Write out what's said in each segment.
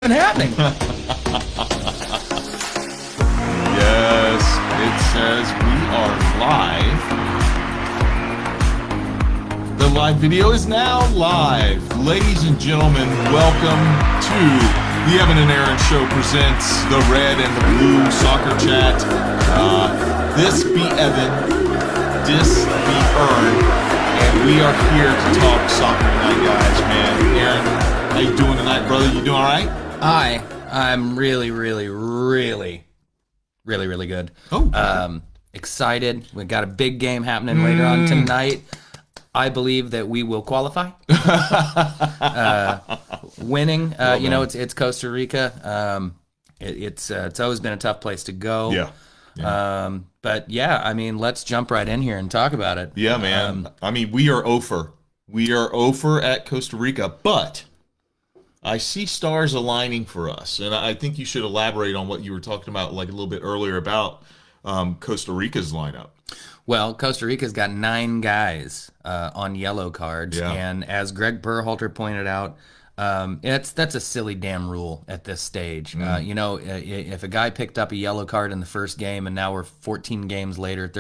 even happening? Yes, it says we are live. The live video is now live. Ladies and gentlemen, welcome to the Evan and Aaron Show presents the Red and the Blue Soccer Chat. This be Evan, this be Ern, and we are here to talk soccer tonight, guys, man. Aaron, how you doing tonight, brother? You doing all right? I'm really good. Oh, excited. We got a big game happening later on tonight. I believe that we will qualify. Winning, it's Costa Rica. It's always been a tough place to go. Yeah. But yeah, I mean, let's jump right in here and talk about it. Yeah, man. I mean, we are over. We are over at Costa Rica, but I see stars aligning for us, and I think you should elaborate on what you were talking about, like a little bit earlier about Costa Rica's lineup. Well, Costa Rica's got 9 guys on yellow cards, and as Greg Berhalter pointed out, that's a silly damn rule at this stage. If a guy picked up a yellow card in the first game, and now we're 13 games later,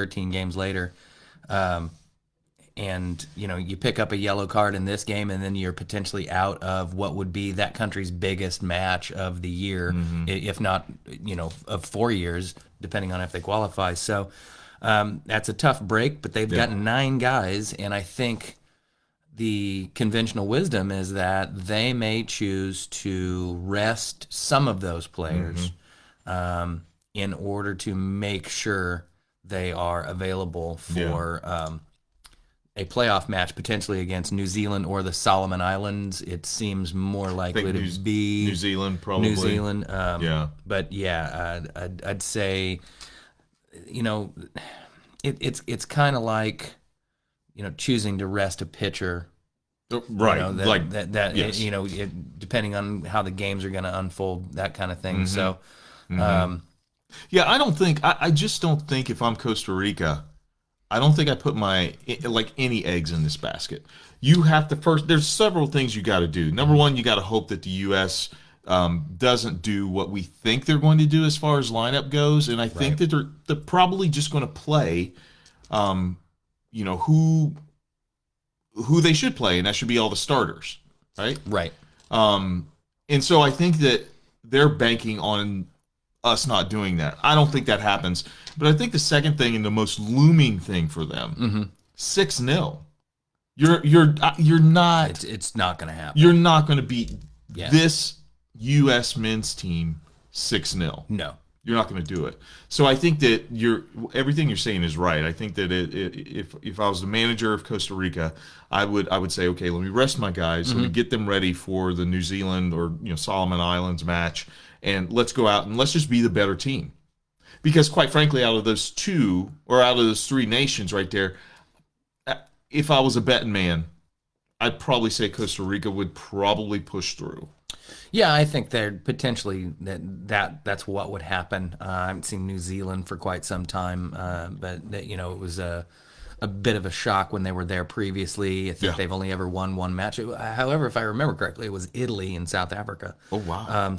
and you pick up a yellow card in this game, and then you're potentially out of what would be that country's biggest match of the year, if not, of 4 years, depending on if they qualify. So that's a tough break, but they've got 9 guys, and I think the conventional wisdom is that they may choose to rest some of those players in order to make sure they are available for a playoff match, potentially against New Zealand or the Solomon Islands. It seems more likely to be New Zealand, probably. New Zealand. But yeah, I'd say, it's kind of like, choosing to rest a pitcher. Right. Depending on how the games are going to unfold, that kind of thing. So, I just don't think if I'm Costa Rica, I don't think I put any eggs in this basket. You have to first, there's several things you got to do. Number one, you got to hope that the U.S. Doesn't do what we think they're going to do as far as lineup goes. And I think that they're probably just going to play, who they should play, and that should be all the starters, right? Right. And so I think that they're banking on us not doing that. I don't think that happens. But I think the second thing and the most looming thing for them, 6-0. You're not. It's not going to happen. You're not going to beat this U.S. men's team 6-0. No. You're not going to do it. So I think that everything you're saying is right. I think that if I was the manager of Costa Rica, I would say, okay, let me rest my guys, let me get them ready for the New Zealand or Solomon Islands match, and let's go out and let's just be the better team. Because quite frankly, out of those 3 nations right there, if I was a betting man, I'd probably say Costa Rica would probably push through. Yeah, I think they're potentially that's what would happen. I haven't seen New Zealand for quite some time, but it was a bit of a shock when they were there previously. I think they've only ever won one match. However, if I remember correctly, it was Italy and South Africa. Oh wow!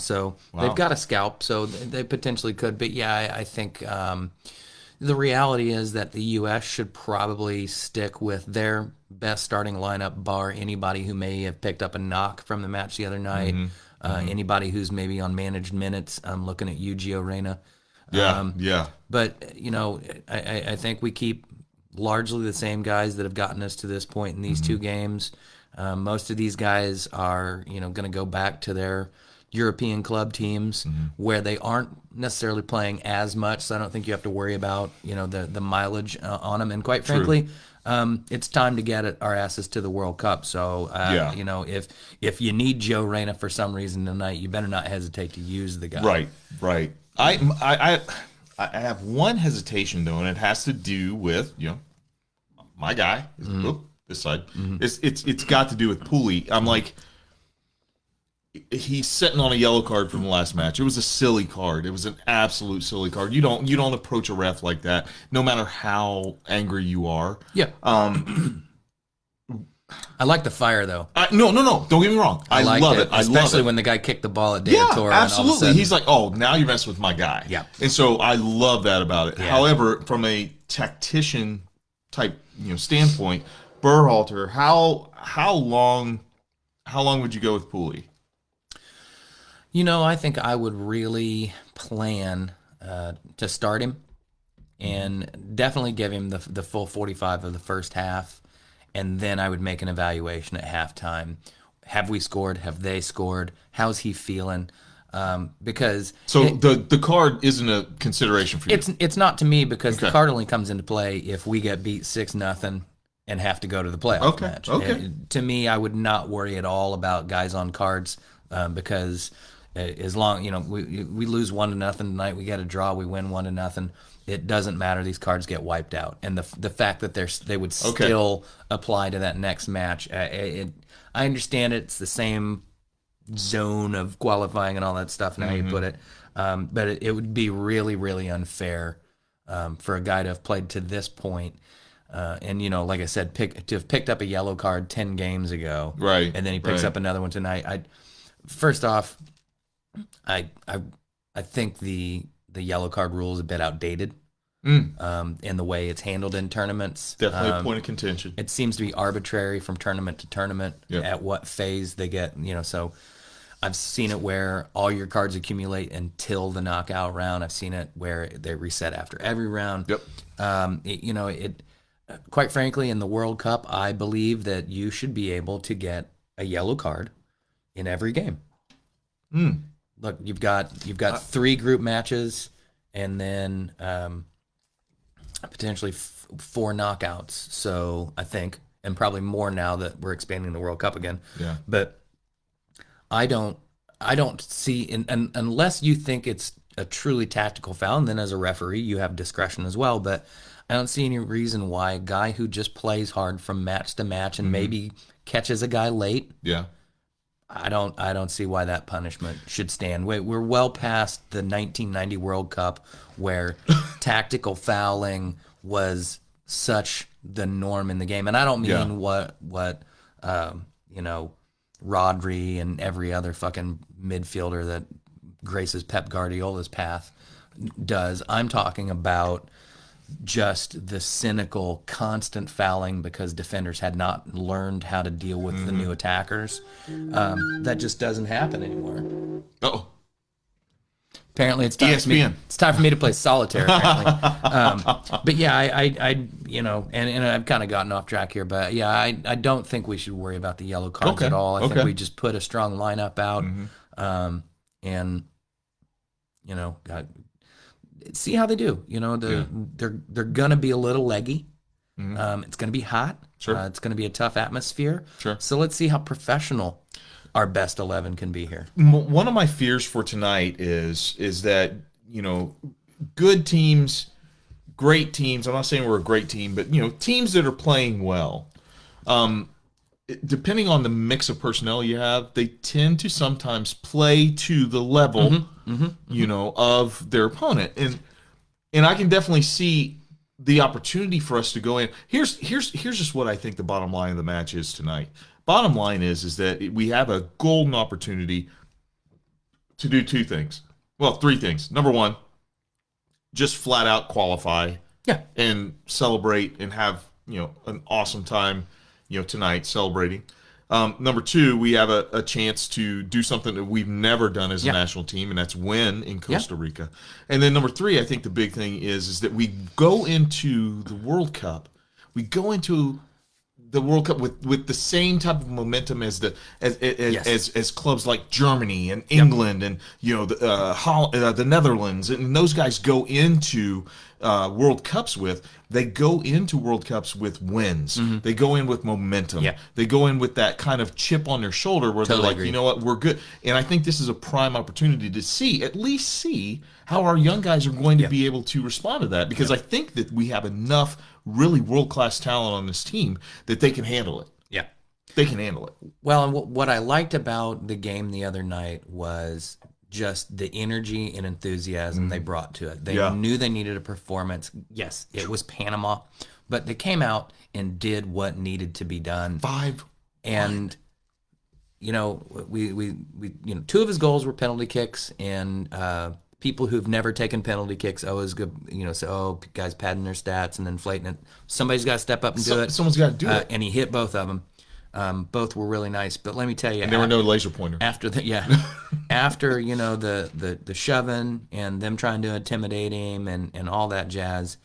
They've got a scalp, so they potentially could. But yeah, I think the reality is that the U.S. should probably stick with their best starting lineup, bar anybody who may have picked up a knock from the match the other night. Anybody who's maybe on managed minutes. I'm looking at you, Gio Reyna. But, I think we keep largely the same guys that have gotten us to this point in these 2 games. Most of these guys are, going to go back to their European club teams where they aren't necessarily playing as much. So I don't think you have to worry about, the mileage on them. And quite frankly, it's time to get our asses to the World Cup. So, if you need Joe Reyna for some reason tonight, you better not hesitate to use the guy. Right. I have one hesitation though, and it has to do with my guy. This side. It's got to do with Pooley. I'm like, he's sitting on a yellow card from the last match. It was a silly card. It was an absolute silly card. You don't approach a ref like that, no matter how angry you are. Yeah. I like the fire though. No. Don't get me wrong. I liked love it. I love especially it. when the guy kicked the ball at De Yeah, La Torre. And all of a absolutely. sudden, He's like, oh, now you're messing with my guy. Yeah. And so I love that about it. Yeah. However, from a tactician type, standpoint, Berhalter, how long would you go with Pooley? I think I would really plan to start him and definitely give him the full 45 of the first half, and then I would make an evaluation at halftime. Have we scored? Have they scored? How's he feeling? Because So the card isn't a consideration for you. it's not to me, because the Okay. card only comes into play if we get beat 6-0 and have to go to the playoff Okay, match. okay. To me, I would not worry at all about guys on cards, because as long we lose 1-0 tonight, we get a draw, we win 1-0. It doesn't matter. These cards get wiped out, and the fact that they would Okay. still apply to that next match. I understand it's the same zone of qualifying and all that stuff and how you put it, but it would be really, really unfair for a guy to have played to this point, and like I said, to have picked up a yellow card 10 games ago, Right, and then he picks right. up another one tonight. First off, I think the yellow card rule is a bit outdated, in the way it's handled in tournaments. Definitely a point of contention. It seems to be arbitrary from tournament to tournament Yep. at what phase they get. So I've seen it where all your cards accumulate until the knockout round. I've seen it where they reset after every round. Yep. Quite frankly, in the World Cup, I believe that you should be able to get a yellow card in every game. Look, you've got 3 group matches, and then potentially 4 knockouts. So I think, and probably more now that we're expanding the World Cup again. Yeah. But I don't see, and unless you think it's a truly tactical foul, and then as a referee you have discretion as well. But I don't see any reason why a guy who just plays hard from match to match and maybe catches a guy late, Yeah. I don't see why that punishment should stand. We're well past the 1990 World Cup where tactical fouling was such the norm in the game, and I don't mean Yeah. what Rodri and every other fucking midfielder that graces Pep Guardiola's path does. I'm talking about just the cynical, constant fouling because defenders had not learned how to deal with the new attackers. That just doesn't happen anymore. Oh. Apparently, it's time ESPN. it's time for me to play solitaire. Apparently, but yeah, and I've kind of gotten off track here. But yeah, I don't think we should worry about the yellow cards Okay, at all. I okay. think we just put a strong lineup out, and see how they do. They're gonna be a little leggy. It's gonna be hot. Sure. It's gonna be a tough atmosphere. Sure. So let's see how professional our best 11 can be here. One of my fears for tonight is that good teams, great teams. I'm not saying we're a great team, but teams that are playing well. Depending on the mix of personnel you have, they tend to sometimes play to the level, of their opponent, and I can definitely see the opportunity for us to go in. Here's just what I think the bottom line of the match is tonight. Bottom line is that we have a golden opportunity to do 2 things. Well, 3 things. Number 1, just flat out qualify. Yeah. And celebrate and have, an awesome time, tonight celebrating. Number 2, we have a chance to do something that we've never done as a national team, and that's win in Costa Rica. And then number 3, I think the big thing is that we go into the World Cup. We go into the World Cup with the same type of momentum as as clubs like Germany and England and the Netherlands, and those guys go into World Cups with. They go into World Cups with wins. They go in with momentum. Yeah. They go in with that kind of chip on their shoulder where Totally they're like, agree. you know what, we're good. And I think this is a prime opportunity to at least see how our young guys are going to be able to respond to that, because I think that we have enough really world-class talent on this team that they can handle it. Yeah. They can handle it. Well, and what I liked about the game the other night was just the energy and enthusiasm they brought to it. They Yeah. knew they needed a performance. Yes, it was Panama, but they came out and did what needed to be done. 5. And we two of his goals were penalty kicks, and people who've never taken penalty kicks always go, say, oh, guys padding their stats and inflating it. Somebody's got to step up and do it. Someone's got to do it. And he hit both of them. Both were really nice, but let me tell you, And there were no laser pointer. after after the shoving and them trying to intimidate him and all that jazz,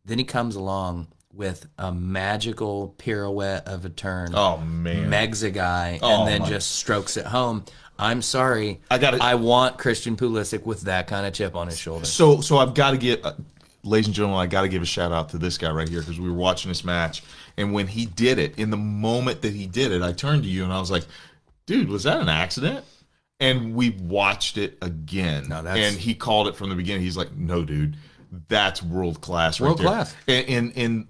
then he comes along with a magical pirouette of a turn. Oh man, megs a guy Oh, and then my. just strokes it home. I'm sorry, I I want Christian Pulisic with that kind of chip on his shoulder. So I've got to get, ladies and gentlemen, I got to give a shout out to this guy right here, because we were watching this match, and when he did it, in the moment that he did it, I turned to you and I was like, dude, was that an accident? And we watched it again. No, that's- and he called it from the beginning. He's like, no, dude, that's world class right World there. class. And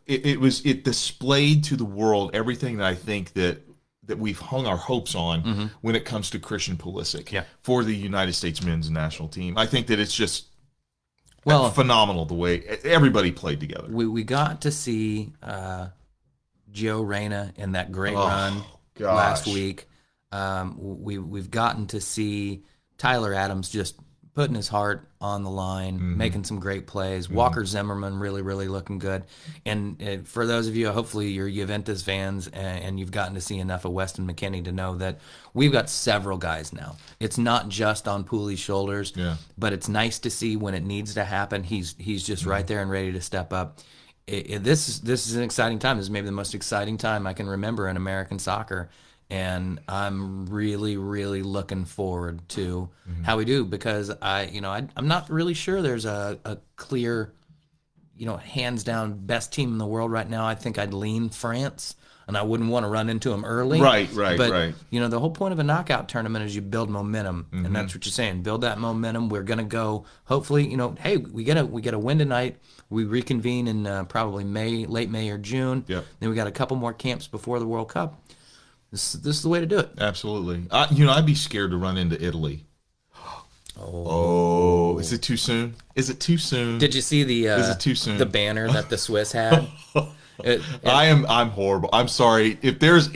it displayed to the world everything that I think that we've hung our hopes on when it comes to Christian Pulisic for the United States men's national team. I think that it's just phenomenal the way everybody played together. We got to see Gio Reyna in that great run last week. We've gotten to see Tyler Adams just putting his heart on the line, making some great plays. Walker Zimmerman really, really looking good. And for those of you, hopefully you're Juventus fans and you've gotten to see enough of Weston McKennie to know that we've got several guys now. It's not just on Pooley's shoulders, but it's nice to see when it needs to happen. He's just right there and ready to step up. This is an exciting time. This is maybe the most exciting time I can remember in American soccer. And I'm really, really looking forward to how we do, because I'm not really sure there's a clear, hands down best team in the world right now. I think I'd lean France, and I wouldn't want to run into them early. Right. But the whole point of a knockout tournament is you build momentum, and that's what you're saying. Build that momentum. We're gonna go. Hopefully, hey, we get a win tonight. We reconvene in probably late May or June. Yep. Then we got a couple more camps before the World Cup. This is the way to do it. Absolutely. I'd be scared to run into Italy. Oh, is it too soon? Is it too soon? Did you see Is it too soon? the banner that the Swiss had? I'm horrible. I'm sorry. If there's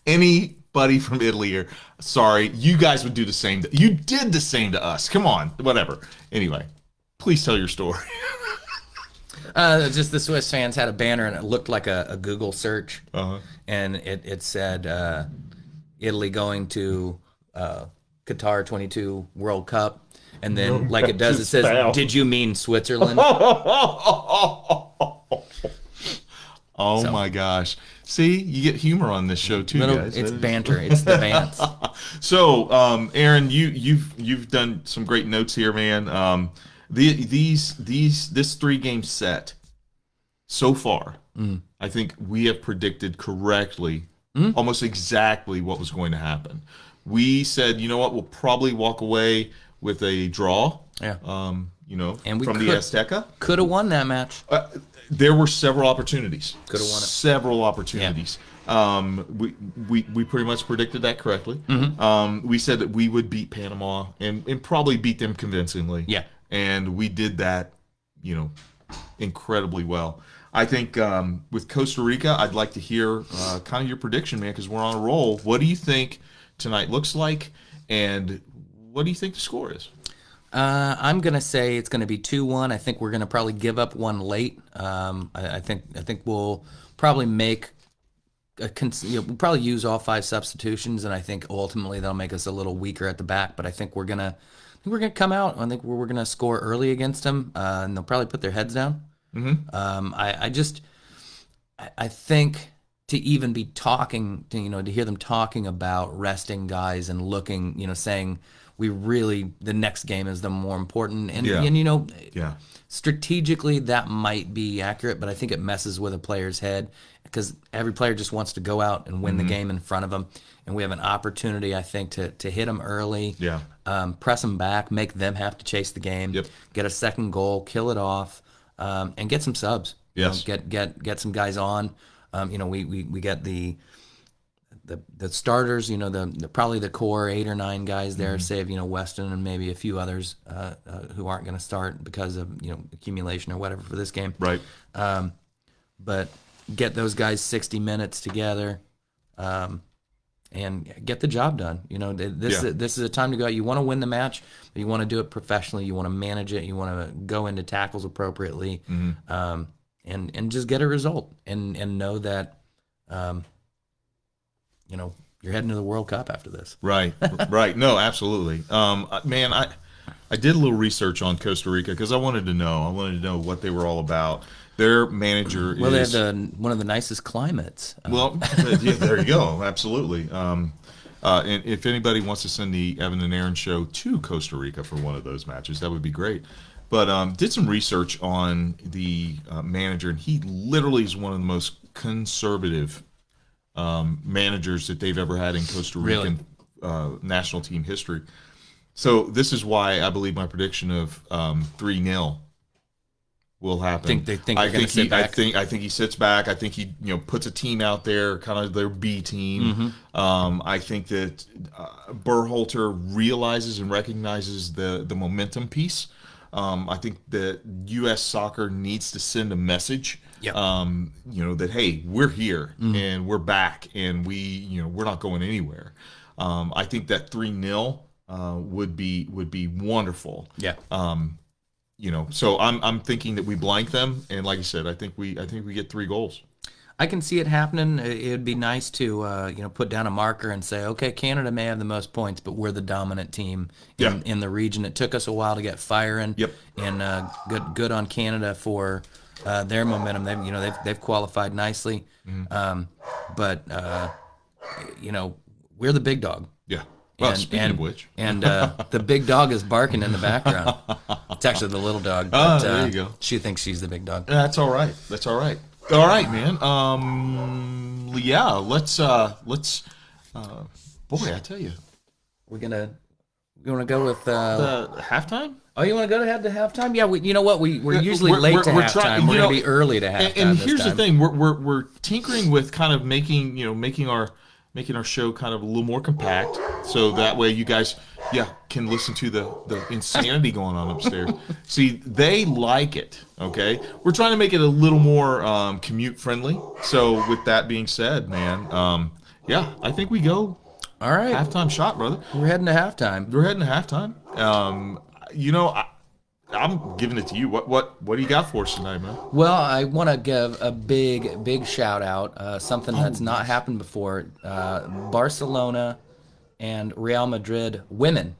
anybody from Italy here, sorry. You guys would do the same. You did the same to us. Come on. Whatever. Anyway, please tell your story. Just the Swiss fans had a banner, and it looked like a Google search, and it said Italy going to Qatar 22 World Cup, and then like it does, it says, "Did you mean Switzerland?" Oh my gosh! See, you get humor on this show too, guys. It's banter. It's the Vance. So, Aaron, you've done some great notes here, man. This 3-game set so far, I think we have predicted correctly, almost exactly what was going to happen. We said, you know what, we'll probably walk away with a draw. Yeah. And we from the Azteca. Could have won that match. There were several opportunities. Could have won it. Several opportunities. We pretty much predicted that correctly. We said that we would beat Panama and probably beat them convincingly. Yeah. And we did that, incredibly well. I think with Costa Rica, I'd like to hear kind of your prediction, man, because we're on a roll. What do you think tonight looks like, and what do you think the score is? I'm gonna say it's gonna be 2-1. I think we're gonna probably give up one late. I think we'll probably make we'll probably use all 5 substitutions, and I think ultimately that'll make us a little weaker at the back. But I think we're gonna come out. I think we're gonna score early against them, and they'll probably put their heads down. I think to even be talking to hear them talking about resting guys and looking, saying the next game is the more important, and strategically that might be accurate, but I think it messes with a player's head because every player just wants to go out and win the game in front of them, and we have an opportunity, I think, to hit them early, press them back, make them have to chase the game, get a second goal, kill it off, and get some subs. Yes. Get some guys on. We get the the starters, the probably the core 8 or 9 guys there, save Weston and maybe a few others who aren't going to start because of accumulation or whatever for this game. Right. But get those guys 60 minutes together, and get the job done. This is a time to go. You want to win the match, but you want to do it professionally. You want to manage it. You want to go into tackles appropriately, and just get a result and know that. You're heading to the World Cup after this. Right, right. No, absolutely. Man, I did a little research on Costa Rica because I wanted to know. I wanted to know what they were all about. Their manager well, is... they have one of the nicest climates. Well, yeah, there you go. Absolutely. And if anybody wants to send the Evan and Aaron show to Costa Rica for one of those matches, that would be great. But did some research on the manager, and he literally is one of the most conservative managers that they've ever had in Costa Rican national team history. So this is why I believe my prediction of 3-0 will happen. I think he sits back. I think he puts a team out there, kind of their B team. I think that Berhalter realizes and recognizes the momentum piece. I think that U.S. soccer needs to send a message. Yep. That hey, we're here and we're back and we're not going anywhere. I think that 3-0 would be wonderful. Yeah. So I'm thinking that we blank them, and like I said, I think we get 3 goals. I can see it happening. It would be nice to put down a marker and say, okay, Canada may have the most points, but we're the dominant team in the region. It took us a while to get firing. Yep. And good on Canada for their momentum. They've qualified nicely. But we're the big dog. Yeah. Well, speaking of which. And the big dog is barking in the background. It's actually the little dog. But, there you go. She thinks she's the big dog. That's all right. All right, man. Yeah, let's boy, I tell you. We want to go with the halftime? Oh, you want to go to halftime? Yeah, you know what? We're usually late to halftime. We're going to be early to halftime. And here's the thing: we're tinkering with kind of making our show kind of a little more compact, so that way you guys, can listen to the insanity going on upstairs. See, they like it. Okay, we're trying to make it a little more commute friendly. So with that being said, man, I think we go. All right, halftime shot, brother. We're heading to halftime. I'm giving it to you. What do you got for us tonight, man? Well, I want to give a big shout out. Something that's not happened before. Barcelona and Real Madrid women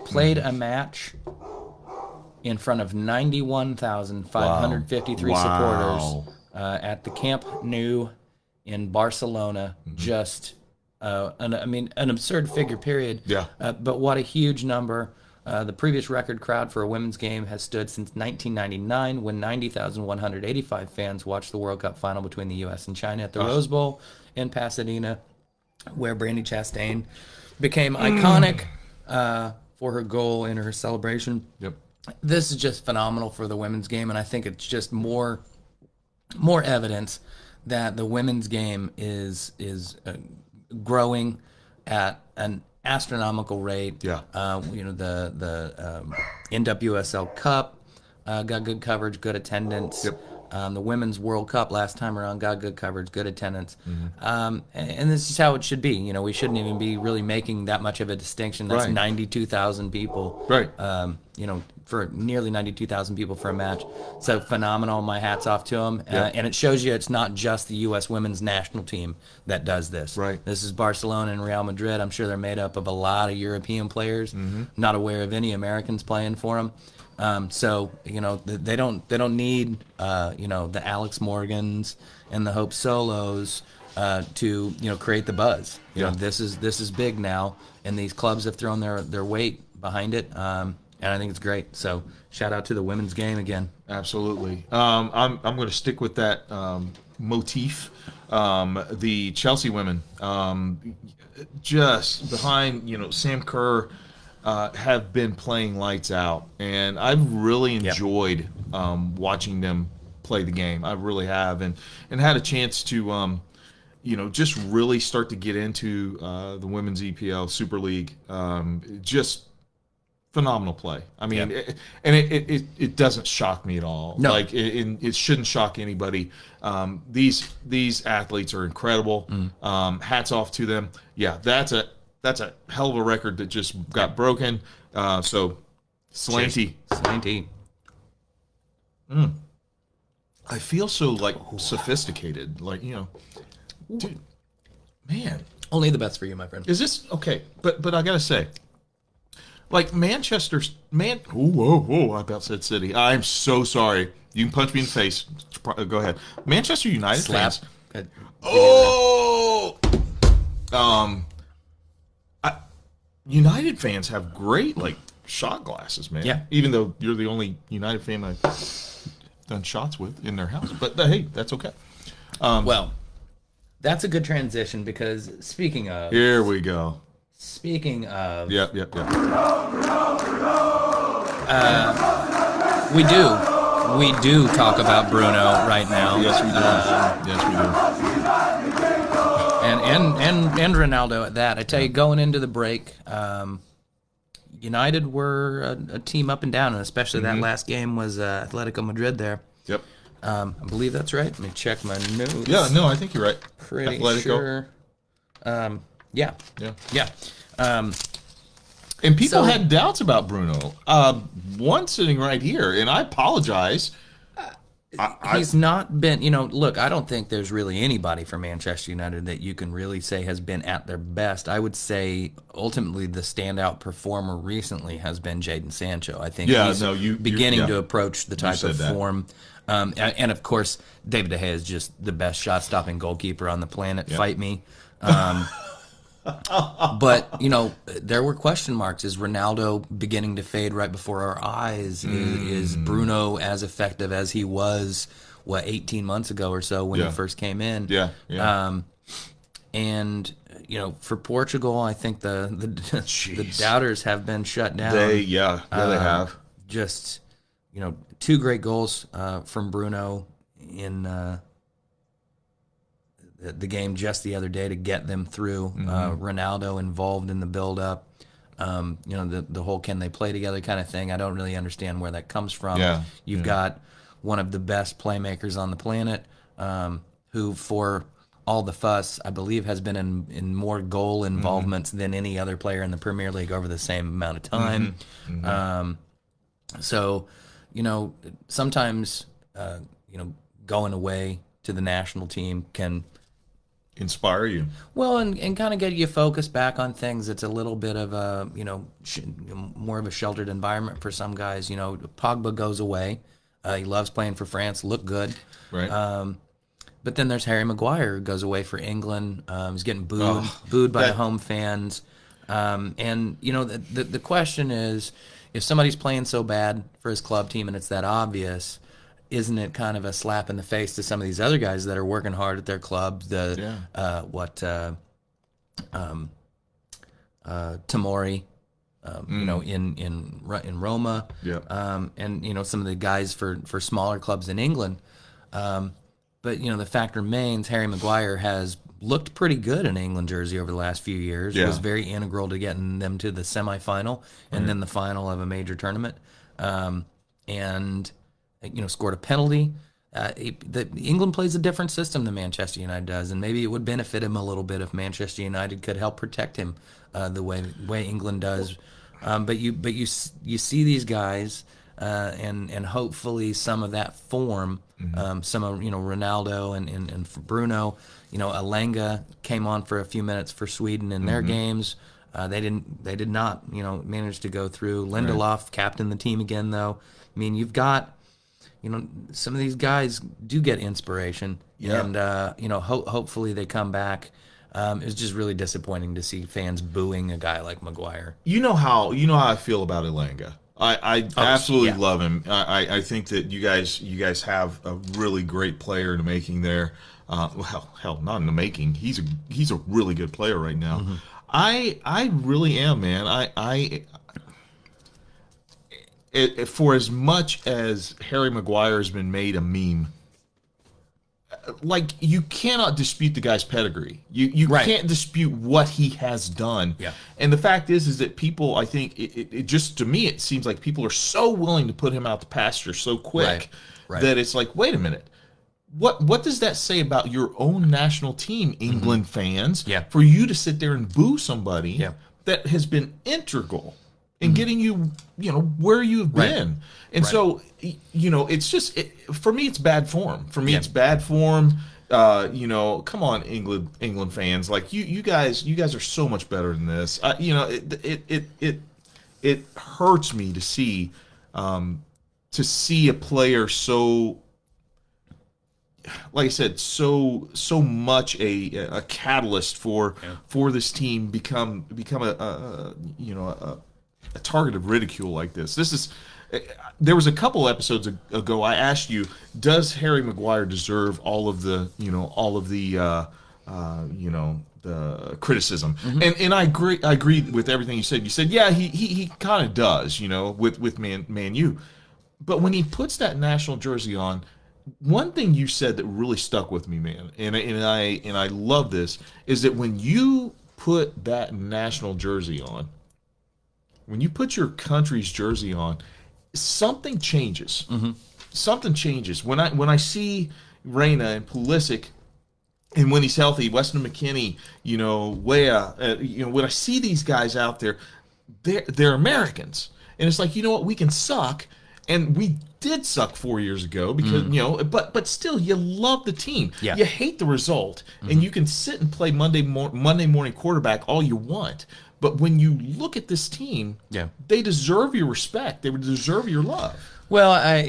played a match in front of 91,553 supporters at the Camp Nou in Barcelona. Just an absurd figure. Period. Yeah. But what a huge number. The previous record crowd for a women's game has stood since 1999, when 90,185 fans watched the World Cup final between the U.S. and China at the Rose Bowl in Pasadena, where Brandi Chastain became iconic for her goal and her celebration. Yep. This is just phenomenal for the women's game, and I think it's just more evidence that the women's game is growing at an astronomical rate. Yeah. The NWSL Cup got good coverage, good attendance. Yep. The Women's World Cup last time around got good coverage, good attendance. And this is how it should be. We shouldn't even be really making that much of a distinction. That's 92,000 people. Right. For nearly 92,000 people for a match. So phenomenal. My hat's off to them. And it shows you it's not just the U.S. women's national team that does this. Right. This is Barcelona and Real Madrid. I'm sure they're made up of a lot of European players. Not aware of any Americans playing for them. So they don't need the Alex Morgans and the Hope Solos to create the buzz. This is big now, and these clubs have thrown their weight behind it. And I think it's great. So shout out to the women's game again. Absolutely. I'm going to stick with that motif. The Chelsea women, just behind Sam Kerr, have been playing lights out, and I've really enjoyed watching them play the game. I really have, and had a chance to just really start to get into the women's EPL Super League. Just phenomenal play. I mean, Yeah. it doesn't shock me at all. No. Like it shouldn't shock anybody. These athletes are incredible. Hats off to them. Yeah, that's a hell of a record that just got broken. So Slanty. Slanty. I feel so like sophisticated. Like, dude, man. Only the best for you, my friend. Is this okay? But I gotta say, like Manchester's whoa! I about said City. I'm so sorry. You can punch me in the face. Go ahead. Manchester United Slap. fans. Oh, United fans have great like shot glasses, man. Yeah. Even though you're the only United fan I've done shots with in their house, but hey, that's okay. Well, that's a good transition because Here we go. speaking of, Yep. we do talk about Bruno right now. Yes, we do. And Ronaldo at that. I tell you, going into the break, United were a team up and down, and especially that last game was Atletico Madrid there. Yep. I believe that's right. Let me check my notes. Yeah, no, I think you're right. Pretty Atletico. sure. Yeah. And people So- had doubts about Bruno. One sitting right here, and I apologize. He's not been, look, I don't think there's really anybody for Manchester United that you can really say has been at their best. I would say ultimately the standout performer recently has been Jadon Sancho. I think he's beginning to approach the type of form. And of course, David De Gea is just the best shot-stopping goalkeeper on the planet. Yep. Fight me. But, there were question marks. Is Ronaldo beginning to fade right before our eyes? Is Bruno as effective as he was, 18 months ago or so when he first came in? Yeah. And, for Portugal, I think the doubters have been shut down. They have. Just, two great goals from Bruno in the game just the other day to get them through. Ronaldo involved in the build-up. The whole can they play together kind of thing. I don't really understand where that comes from. You've got one of the best playmakers on the planet who, for all the fuss, I believe has been in more goal involvements than any other player in the Premier League over the same amount of time. So, sometimes, going away to the national team can Inspire you. well, and kind of get you focused back on things. It's a little bit of a, more of a sheltered environment for some guys. Pogba goes away. He loves playing for France, look good. Right. But then there's Harry Maguire who goes away for England. He's getting booed by the home fans. And, the question is, if somebody's playing so bad for his club team and it's that obvious, isn't it kind of a slap in the face to some of these other guys that are working hard at their clubs? Tamori, in Roma, and some of the guys for smaller clubs in England. But the fact remains, Harry Maguire has looked pretty good in England jersey over the last few years. Was very integral to getting them to the semifinal and then the final of a major tournament. And scored a penalty. England plays a different system than Manchester United does, and maybe it would benefit him a little bit if Manchester United could help protect him the way England does. But you see these guys, and hopefully some of that form, some of Ronaldo and for Bruno, Alenga came on for a few minutes for Sweden in their games. They did not manage to go through. Lindelof captained the team again though. I mean, you've got some of these guys do get inspiration, and hopefully they come back. It's just really disappointing to see fans booing a guy like Maguire. You know how I feel about Elanga. I absolutely love him. I think that you guys have a really great player in the making there. Hell, not in the making. He's a really good player right now. I really am, man. For as much as Harry Maguire has been made a meme, like you cannot dispute the guy's pedigree. You Right. can't dispute what he has done. Yeah. And the fact is that people, I think, it just to me it seems like people are so willing to put him out the pasture so quick Right. Right. that it's like, wait a minute. What does that say about your own national team, England fans? Yeah. For you to sit there and boo somebody Yeah. that has been integral in getting you, where you've been. And so, it's just for me, it's bad form. For me, it's bad form. Come on, England fans, like you guys are so much better than this. It hurts me to see a player so, like I said, so much a catalyst for this team become a target of ridicule like this. There was a couple episodes ago I asked you, does Harry Maguire deserve all of the the criticism? And I agree with everything you said. You said, yeah, he kind of does, with Man U. But when he puts that national jersey on, one thing you said that really stuck with me, man, and I love this, is that when you put that national jersey on, when you put your country's jersey on, something changes. Something changes. When I see Reina and Pulisic, and when he's healthy, Weston McKennie, Weah, when I see these guys out there, they're Americans, and it's like, you know what, we can suck, and we did suck 4 years ago because but still you love the team. Yeah. You hate the result, and you can sit and play Monday morning quarterback all you want. But when you look at this team, they deserve your respect. They deserve your love. Well,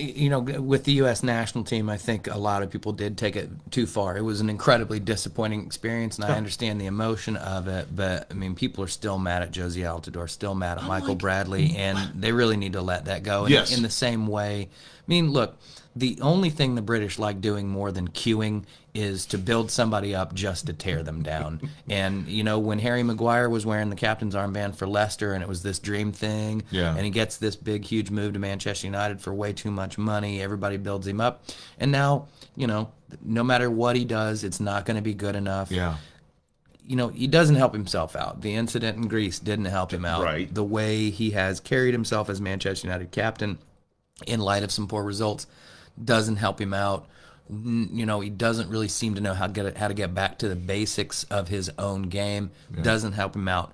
with the U.S. national team, I think a lot of people did take it too far. It was an incredibly disappointing experience, and I understand the emotion of it. But, I mean, people are still mad at Josie Altidore, still mad at Michael Bradley, and they really need to let that go. And in the same way, I mean, look, the only thing the British like doing more than queuing is to build somebody up just to tear them down. And, when Harry Maguire was wearing the captain's armband for Leicester and it was this dream thing, and he gets this big, huge move to Manchester United for way too much money, everybody builds him up. And now, no matter what he does, it's not going to be good enough. Yeah. He doesn't help himself out. The incident in Greece didn't help him out. Right. The way he has carried himself as Manchester United captain in light of some poor results doesn't help him out. He doesn't really seem to know how to get back to the basics of his own game. Doesn't help him out.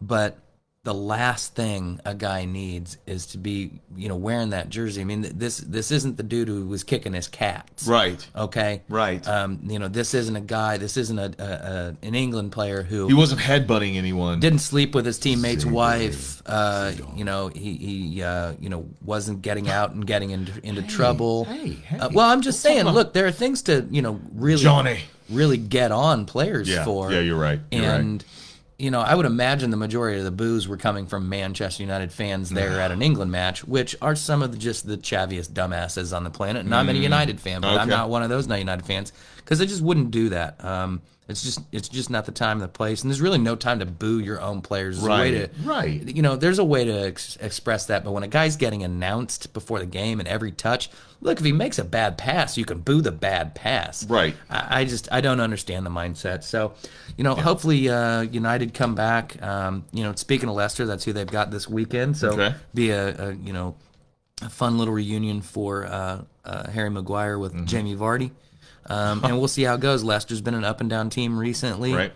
But the last thing a guy needs is to be, wearing that jersey. I mean, this isn't the dude who was kicking his cats. Right. Okay. Right. This isn't a guy. This isn't an England player who he wasn't headbutting anyone. Didn't sleep with his teammate's wife. He wasn't getting out and getting into trouble. Hey. Well, I'm just saying. Look, there are things to really get on players for. Yeah, you're right. I would imagine the majority of the boos were coming from Manchester United fans there at an England match, which are some of just the chaviest dumbasses on the planet. And I'm a United fan, but I'm not one of those not United fans because I just wouldn't do that. It's just not the time and the place, and there's really no time to boo your own players. There's there's a way to express that, but when a guy's getting announced before the game and every touch, look, if he makes a bad pass, you can boo the bad pass. Right. I don't understand the mindset. So, hopefully United come back. Speaking of Leicester, that's who they've got this weekend. So be a fun little reunion for Harry Maguire with Jamie Vardy. And we'll see how it goes. Leicester's been an up and down team recently. Right.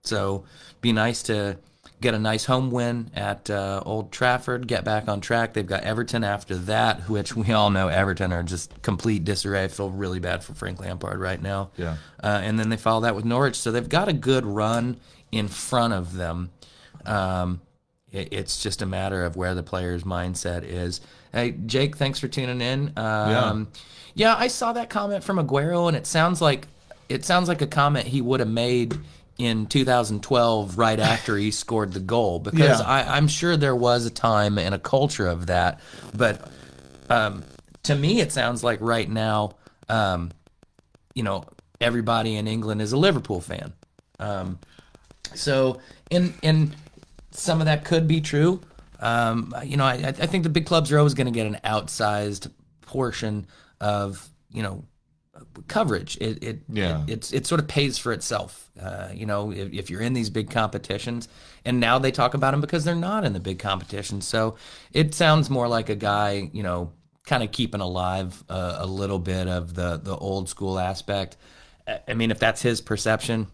So be nice to get a nice home win at Old Trafford, get back on track. They've got Everton after that, which we all know Everton are just complete disarray. I feel really bad for Frank Lampard right now. Yeah. And then they follow that with Norwich. So they've got a good run in front of them. It's just a matter of where the player's mindset is. Hey, Jake, thanks for tuning in. Yeah, I saw that comment from Aguero, and it sounds like a comment he would have made in 2012 right after he scored the goal, because I'm sure there was a time and a culture of that. But to me, it sounds like right now, everybody in England is a Liverpool fan. So, and some of that could be true. I think the big clubs are always going to get an outsized portion of, coverage. Yeah. It sort of pays for itself. If you're in these big competitions, and now they talk about him because they're not in the big competitions. So it sounds more like a guy, kind of keeping alive a little bit of the old school aspect. I mean, if that's his perception,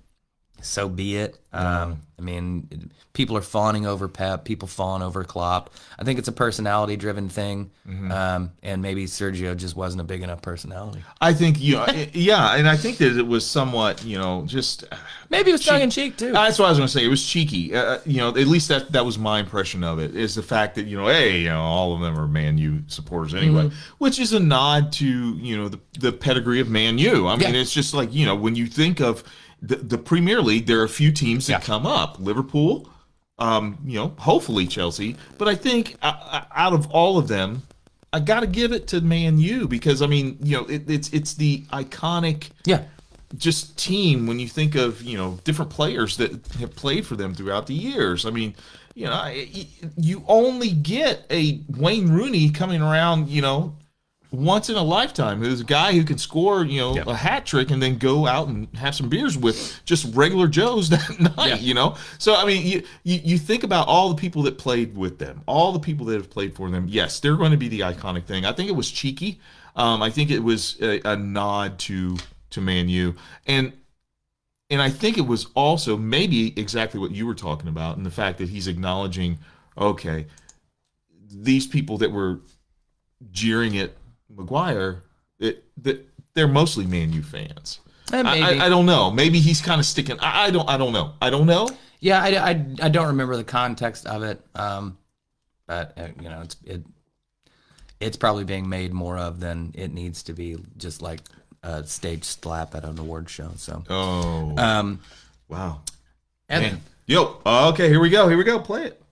so be it. I mean, people are fawning over Pep, people fawn over Klopp. I think it's a personality-driven thing, and maybe Sergio just wasn't a big enough personality. I think yeah, and I think that it was somewhat, just Maybe it was tongue in cheek too. That's what I was going to say. It was cheeky. At least that was my impression of it. Is the fact that hey, all of them are Man U supporters anyway, which is a nod to the pedigree of Man U. I mean, it's just like when you think of the Premier League, there are a few teams that come up. Liverpool, hopefully Chelsea. But I think out of all of them, I got to give it to Man U because I mean, it's the iconic just team when you think of different players that have played for them throughout the years. I mean, you only get a Wayne Rooney coming around, once in a lifetime. There's a guy who can score, a hat trick and then go out and have some beers with just regular Joes that night, So, I mean, you think about all the people that played with them, all the people that have played for them. Yes, they're going to be the iconic thing. I think it was cheeky. I think it was a nod to Man U. And I think it was also maybe exactly what you were talking about, and the fact that he's acknowledging, okay, these people that were jeering at Maguire, they're mostly Man U fans. I don't know. Maybe he's kind of sticking. I don't know. I don't know. Yeah, I don't remember the context of it. But it's probably being made more of than it needs to be. Just like a stage slap at an award show. So. Oh. Wow. Evan. Yo. Okay. Here we go. Play it.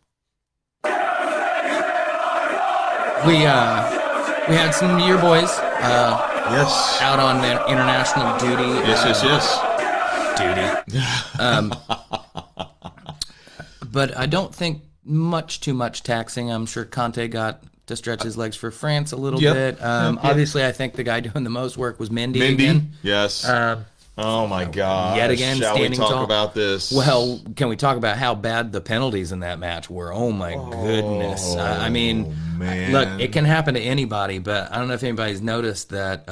We had some of your boys yes, out on international duty. Yes. Duty. But I don't think too much taxing. I'm sure Conte got to stretch his legs for France a little bit. Obviously, I think the guy doing the most work was Mendy again. Yes. Oh my God! Yet again, shall standing we talk tall. about this? Well, can we talk about how bad the penalties in that match were? Oh my goodness! I mean, man. Look, it can happen to anybody, but I don't know if anybody's noticed that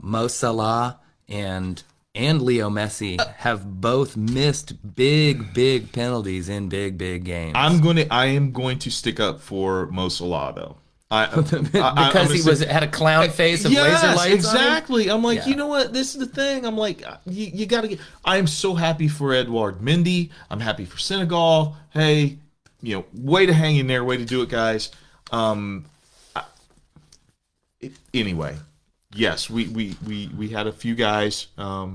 Mo Salah and Leo Messi have both missed big penalties in big games. I am going to stick up for Mo Salah though. Because he had a clown face of laser lights. Exactly. I'm like, you know what? This is the thing. I'm like, you got to get. I am so happy for Edouard Mendy. I'm happy for Senegal. Hey, way to hang in there. Way to do it, guys. Anyway, yes, we had a few guys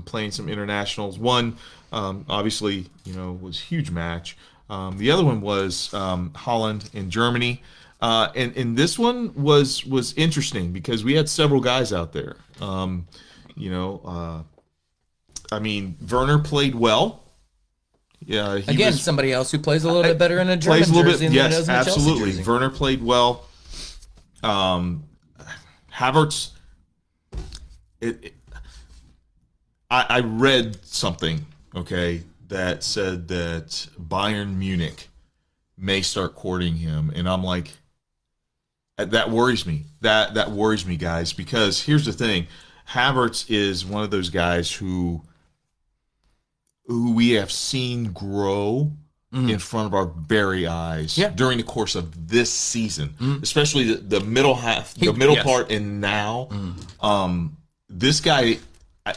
playing some internationals. One, obviously, was a huge match. The other one was Holland and Germany. And this one was interesting because we had several guys out there. I mean, Werner played well. Yeah, again, somebody else who plays a little bit better in a German jersey than he does in a Chelsea absolutely. jersey. Werner played well. Havertz. I read something that said that Bayern Munich may start courting him, and I'm like. That worries me. That worries me, guys, because here's the thing. Havertz is one of those guys who we have seen grow in front of our very eyes during the course of this season, especially the middle half, part, and now. This guy,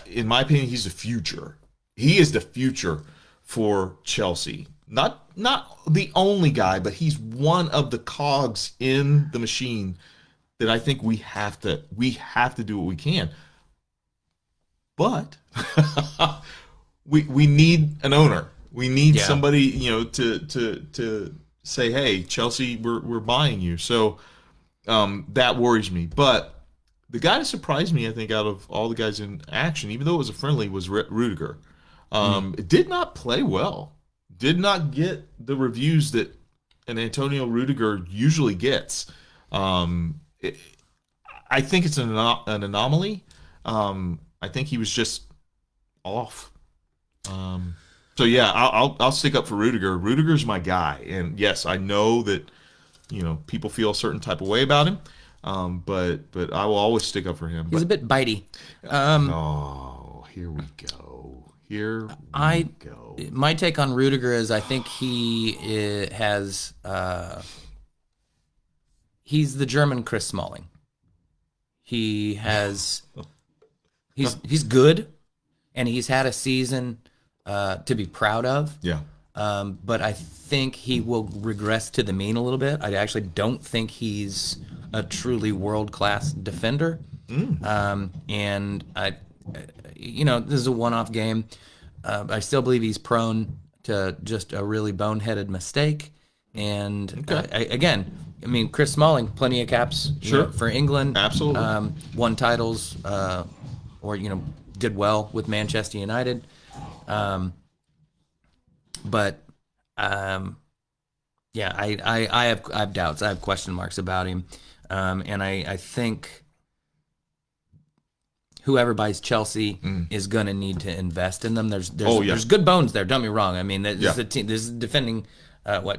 in my opinion, he's the future. He is the future for Chelsea. Not the only guy, but he's one of the cogs in the machine that I think we have to do what we can. But we need an owner. We need somebody, to say, hey, Chelsea, we're buying you. So that worries me. But the guy that surprised me, I think, out of all the guys in action, even though it was a friendly, was Rudiger. It did not play well. Did not get the reviews that an Antonio Rudiger usually gets. I think it's an anomaly. I think he was just off. So yeah, I'll stick up for Rudiger. Rudiger's my guy, and yes, I know that people feel a certain type of way about him, but I will always stick up for him. He's a bit bitey. Oh, here we go. Here we go. My take on Rudiger is I think he's the German Chris Smalling. He's good, and he's had a season to be proud of. Yeah. But I think he will regress to the mean a little bit. I actually don't think he's a truly world-class defender. And this is a one-off game. I still believe he's prone to just a really boneheaded mistake. And Chris Smalling, plenty of caps for England. Absolutely. Won titles, did well with Manchester United. I have doubts. I have question marks about him. And I think whoever buys Chelsea is going to need to invest in them. There's good bones there. Don't get me wrong. I mean, this is defending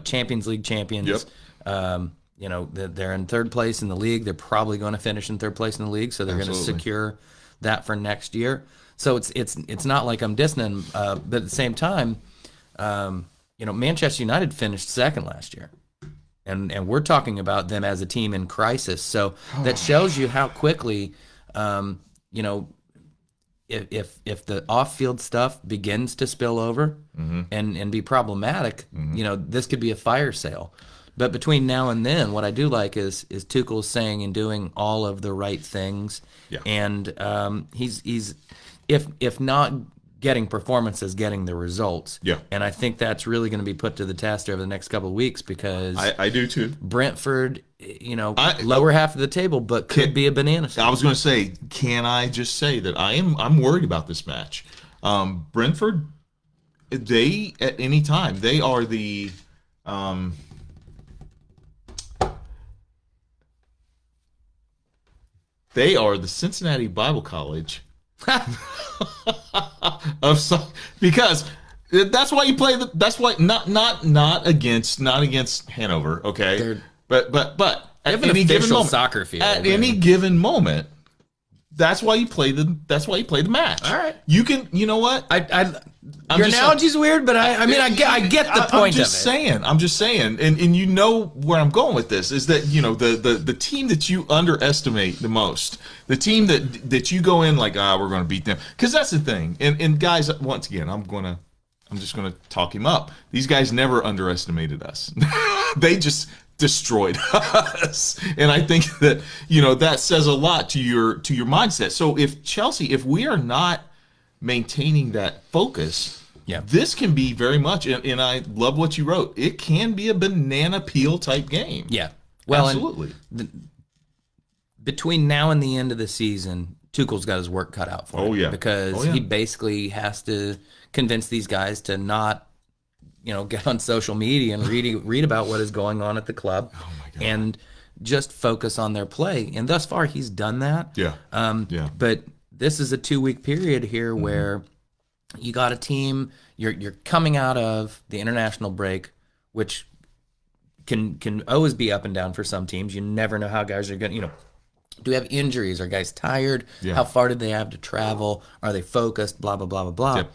Champions League champions. Yep. They're in third place in the league. They're probably going to finish in third place in the league, so they're going to secure that for next year. So it's not like I'm dissing them, but at the same time, Manchester United finished second last year. And we're talking about them as a team in crisis. So that shows you how quickly, if the off-field stuff begins to spill over and be problematic, this could be a fire sale. But between now and then, what I do like is Tuchel saying and doing all of the right things. Yeah. And he's if not getting performances, getting the results. Yeah. And I think that's really going to be put to the test over the next couple of weeks because I do too. Brentford, lower half of the table, but could be a banana state. I was going to say, can I just say that I'm worried about this match. Brentford, they at any time they are the Cincinnati Bible College of some, because that's why you play that's why not against Hanover, okay? But at any given moment, soccer field at any given moment, that's why you play the match. All right, you know what? Your analogy's weird, but I get the point of it. I'm just saying, and you know where I'm going with this is that the team that you underestimate the most, the team that you go in like we're going to beat them, because that's the thing. And guys, once again, I'm just gonna talk him up. These guys never underestimated us. They just destroyed us, and I think that that says a lot to your mindset. So if we are not maintaining that focus, this can be very much, and I love what you wrote, it can be a banana peel type game. Yeah, well, absolutely. Between now and the end of the season, Tuchel's got his work cut out for him. Because he basically has to convince these guys to not get on social media and read about what is going on at the club. Oh my God. And just focus on their play. And thus far, he's done that. Yeah. But this is a 2-week period here where you got a team, you're coming out of the international break, which can always be up and down for some teams. You never know how guys are going to, do we have injuries? Are guys tired? Yeah. How far did they have to travel? Are they focused? Blah, blah, blah, blah, blah. Yep.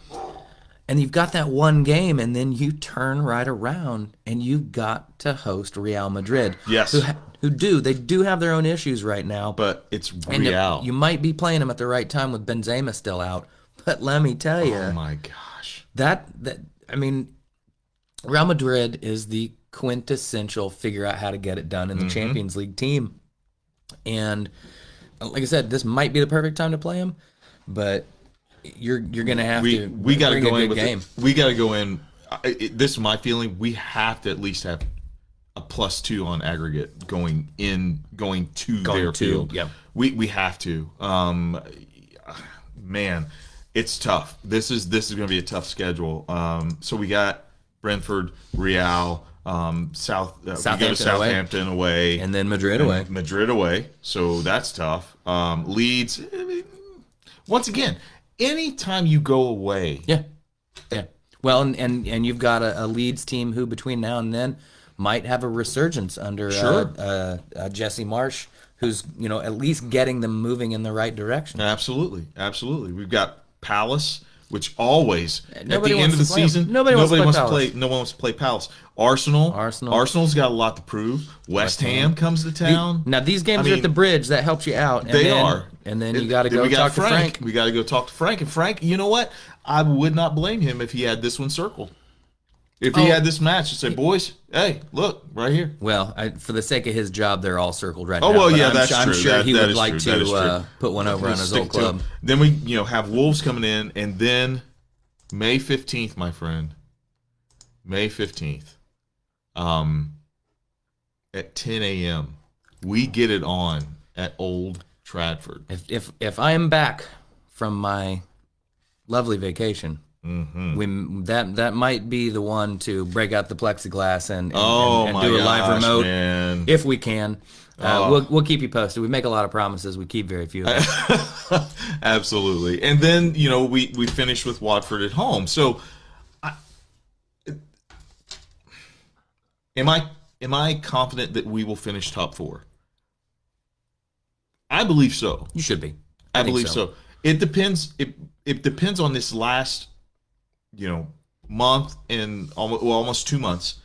And you've got that one game, and then you turn right around, and you've got to host Real Madrid. Yes. They do have their own issues right now. But it's and Real. You might be playing them at the right time with Benzema still out. But let me tell you. Oh, my gosh. Real Madrid is the quintessential figure out how to get it done in the Champions League team. And like I said, this might be the perfect time to play them, but you're going to have to we got to go in with game. We got to go in. This is my feeling. We have to at least have a +2 on aggregate going to their field. Yeah, we have to. Man, it's tough. This is going to be a tough schedule. So we got Brentford, Real, we go to Southampton away, and then Madrid away. So that's tough. Leeds. once again, anytime you go away, Yeah. Yeah. Well, and you've got a Leeds team who between now and then might have a resurgence under Sure. Jesse Marsh, who's at least getting them moving in the right direction. absolutely, absolutely. We've got Palace, which always at Nobody the end wants of the to play 'em. season, Nobody wants to play wants to Palace. play. No one wants to play Palace. Arsenal, Arsenal. Arsenal's got a lot to prove. West Ham comes to town. Now these games I are at the mean, bridge. That helps you out. And They then, are. And then you got to Then go we got talk to Frank. We got to go talk to Frank. And Frank, you know what? I would not blame him if he had this one circled. If he had this match, to say, boys, hey, look, right here. Well, for the sake of his job, they're all circled right Oh, now. well, but yeah, I'm, that's I'm true. sure he That would is like true. That is to true. put one over on his old Stick to it. club. Then we, have Wolves coming in, and then May 15th, my friend. May 15th. At 10 a.m. We get it on at Old Trafford. If I am back from my lovely vacation, that might be the one to break out the plexiglass and my do a live gosh, remote man. if we can. We'll keep you posted. We make a lot of promises. We keep very few of them. Absolutely. And then, we finish with Watford at home. So am I confident that we will finish top 4? I believe so. You should be. I think believe so. It depends. It depends on this last, month and almost 2 months.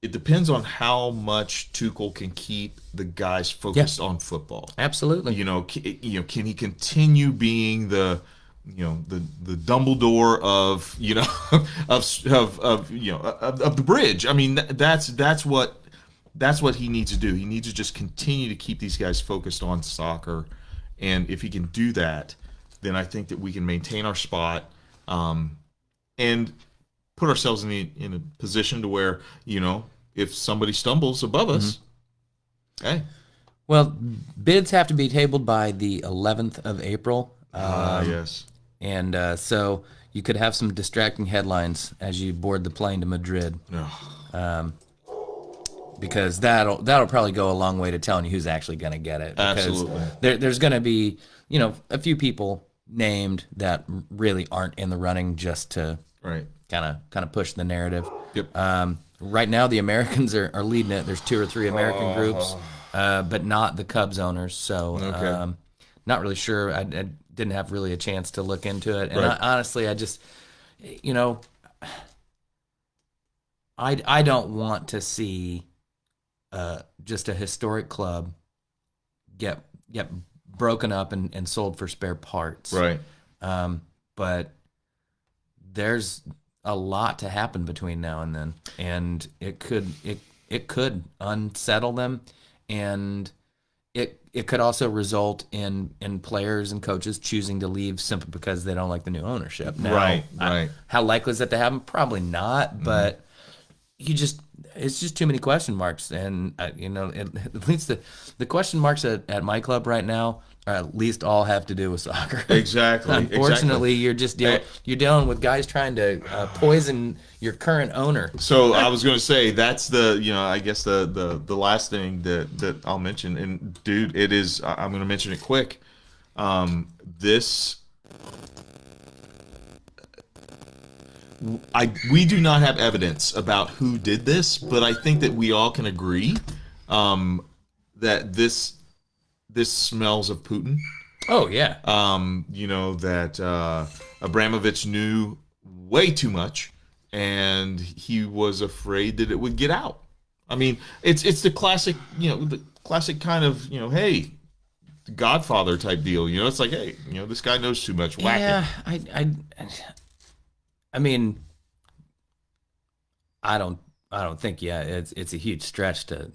It depends on how much Tuchel can keep the guys focused on football. Absolutely. Can he continue being the Dumbledore of of the bridge? I mean, that's what he needs to do. He needs to just continue to keep these guys focused on soccer, and if he can do that, then I think that we can maintain our spot, and put ourselves in a position to where if somebody stumbles above us, hey. Well, bids have to be tabled by the 11th of April. Yes. And so you could have some distracting headlines as you board the plane to Madrid. Because that'll probably go a long way to telling you who's actually going to get it. Because Absolutely. There's going to be, a few people named that really aren't in the running just to kind of push the narrative. Yep. Right now, the Americans are leading it. There's 2 or 3 American groups, but not the Cubs owners. So not really sure. I didn't have really a chance to look into it. And honestly, I just, I don't want to see just a historic club get broken up and sold for spare parts. Right. But there's a lot to happen between now and then, and it could unsettle them, and it could also result in players and coaches choosing to leave simply because they don't like the new ownership. Now, Right. How likely is that to happen? Probably not, but it's just too many question marks, and at least the question marks at my club right now at least all have to do with soccer. Exactly. Unfortunately, you're just you're dealing with guys trying to poison your current owner. So I was going to say that's I guess the last thing that I'll mention, and dude, it is. I'm going to mention it quick. We do not have evidence about who did this, but I think that we all can agree that this smells of Putin. Oh yeah. That Abramovich knew way too much, and he was afraid that it would get out. I mean, it's the classic, the classic kind of, hey, Godfather type deal. It's like, hey, this guy knows too much. Whack him. I mean, I don't think it's a huge stretch to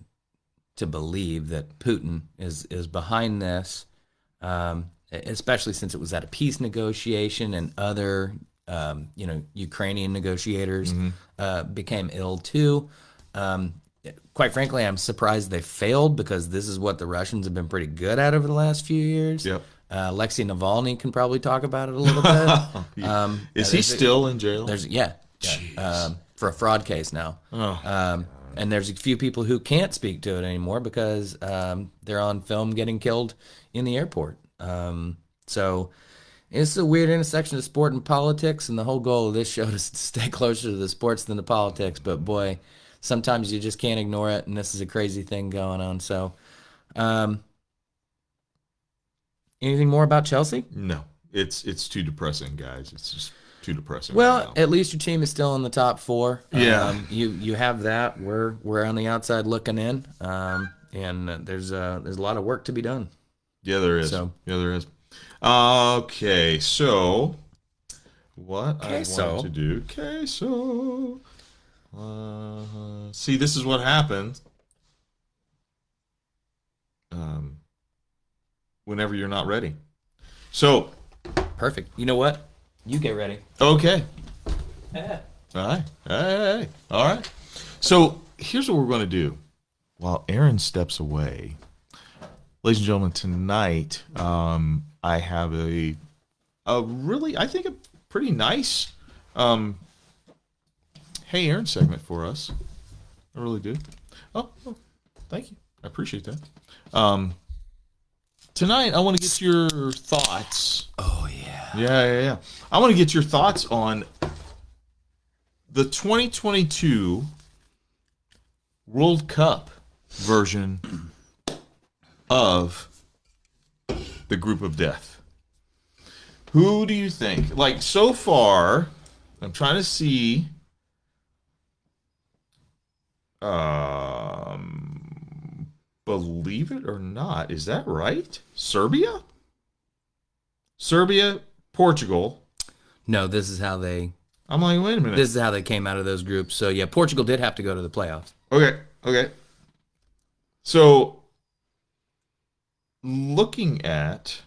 believe that Putin is behind this, especially since it was at a peace negotiation and other Ukrainian negotiators became ill too. Quite frankly, I'm surprised they failed, because this is what the Russians have been pretty good at over the last few years. Yep. Alexei Navalny can probably talk about it a little bit. Is he still in jail? For a fraud case now. And there's a few people who can't speak to it anymore because they're on film getting killed in the airport. So It's a weird intersection of sport and politics, and the whole goal of this show is to stay closer to the sports than the politics. But boy, sometimes you just can't ignore it, and this is a crazy thing going on. So, um, anything more about Chelsea? No, it's too depressing, guys. It's just too depressing right Well, now. at least your team is still in the top four. Yeah. You have that. We're on the outside looking in, and there's a lot of work to be done. Yeah, there is. So, Yeah, there is. Okay, so what I okay, want to do. Okay, so see, this is what happened um, whenever you're not ready. So, perfect. You know what? You get ready. okay. Yeah. All right. Hey. All right. So here's what we're going to do. While Aaron steps away, ladies and gentlemen, tonight I have a really, I think, a pretty nice Hey Aaron segment for us. I really do. Oh, thank you. I appreciate that. Tonight I want to get your thoughts. Oh yeah. Yeah. I want to get your thoughts on the 2022 World Cup version of the Group of Death. Who do you think? Like, so far, I'm trying to see. Believe it or not, is that right? Serbia, Portugal. No, this is how they. I'm like, wait a minute. This is how they came out of those groups. So yeah, Portugal did have to go to the playoffs. Okay. So, looking at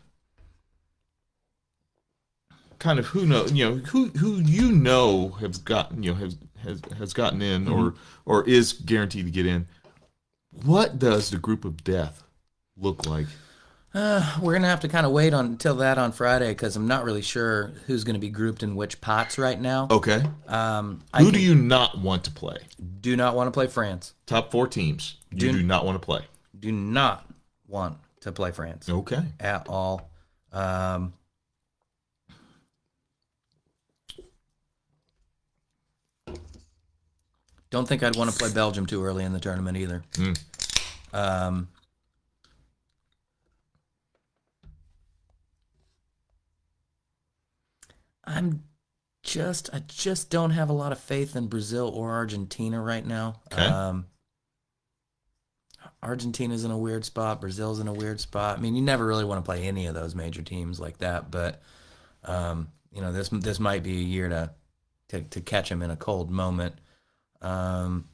kind of who has gotten has gotten in or is guaranteed to get in. What does the Group of Death look like? We're gonna have to kind of wait until that on Friday because I'm not really sure who's gonna be grouped in which pots right now. Okay. I Who do you not want to play? do not want to play France. Top 4 teams you do not want to play. Do not want to play France Okay. at all. Don't think I'd want to play Belgium too early in the tournament either. Um, I just don't have a lot of faith in Brazil or Argentina right now. Okay. Argentina's in a weird spot. Brazil's in a weird spot. I mean, you never really want to play any of those major teams like that, but this might be a year to catch them in a cold moment. Um,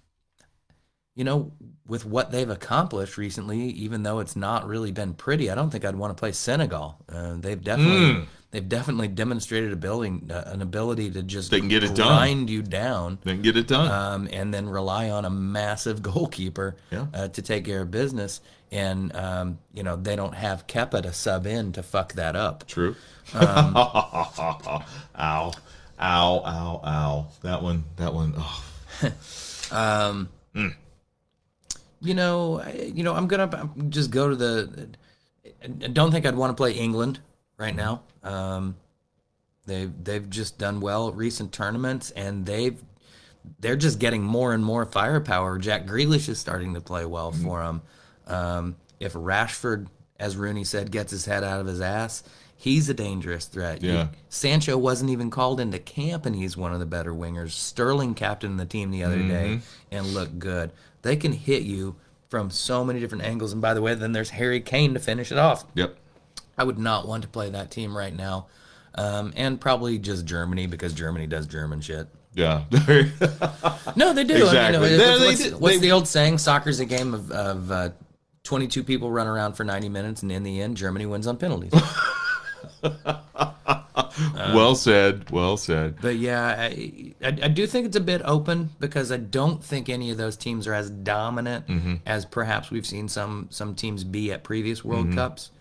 with what they've accomplished recently, even though it's not really been pretty, I don't think I'd want to play Senegal. They've definitely demonstrated an ability to just They can get it done. grind you down, Then get it done. and then rely on a massive goalkeeper Yeah. to take care of business. And they don't have Kepa to sub in to fuck that up. True. Ow. Ow. Ow. That one. Oh. I'm gonna just go to the. I don't think I'd want to play England right now. They've just done well at recent tournaments, and they're just getting more and more firepower. Jack Grealish is starting to play well for them. If Rashford, as Rooney said, gets his head out of his ass, he's a dangerous threat. Yeah. Sancho wasn't even called into camp, and he's one of the better wingers. Sterling captained the team the other day and looked good. They can hit you from so many different angles. And by the way, then there's Harry Kane to finish it off. Yep. I would not want to play that team right now. And probably just Germany because Germany does German shit. Yeah. No, they do. Exactly. What's the old saying? Soccer's a game of 22 people run around for 90 minutes, and in the end, Germany wins on penalties. Well said. But yeah, I do think it's a bit open because I don't think any of those teams are as dominant as perhaps we've seen some teams be at previous World Cups.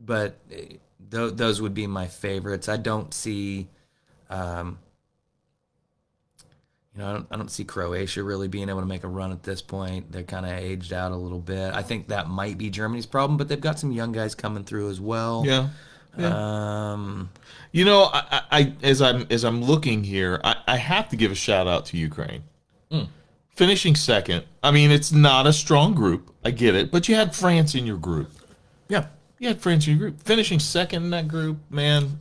But those would be my favorites. I don't see, I don't see Croatia really being able to make a run at this point. They're kind of aged out a little bit. I think that might be Germany's problem, but they've got some young guys coming through as well. Yeah. You know, as I'm looking here, I have to give a shout out to Ukraine. Finishing second. I mean, it's not a strong group. I get it, but you had France in your group. Yeah. You had France in your group. Finishing second in that group, man.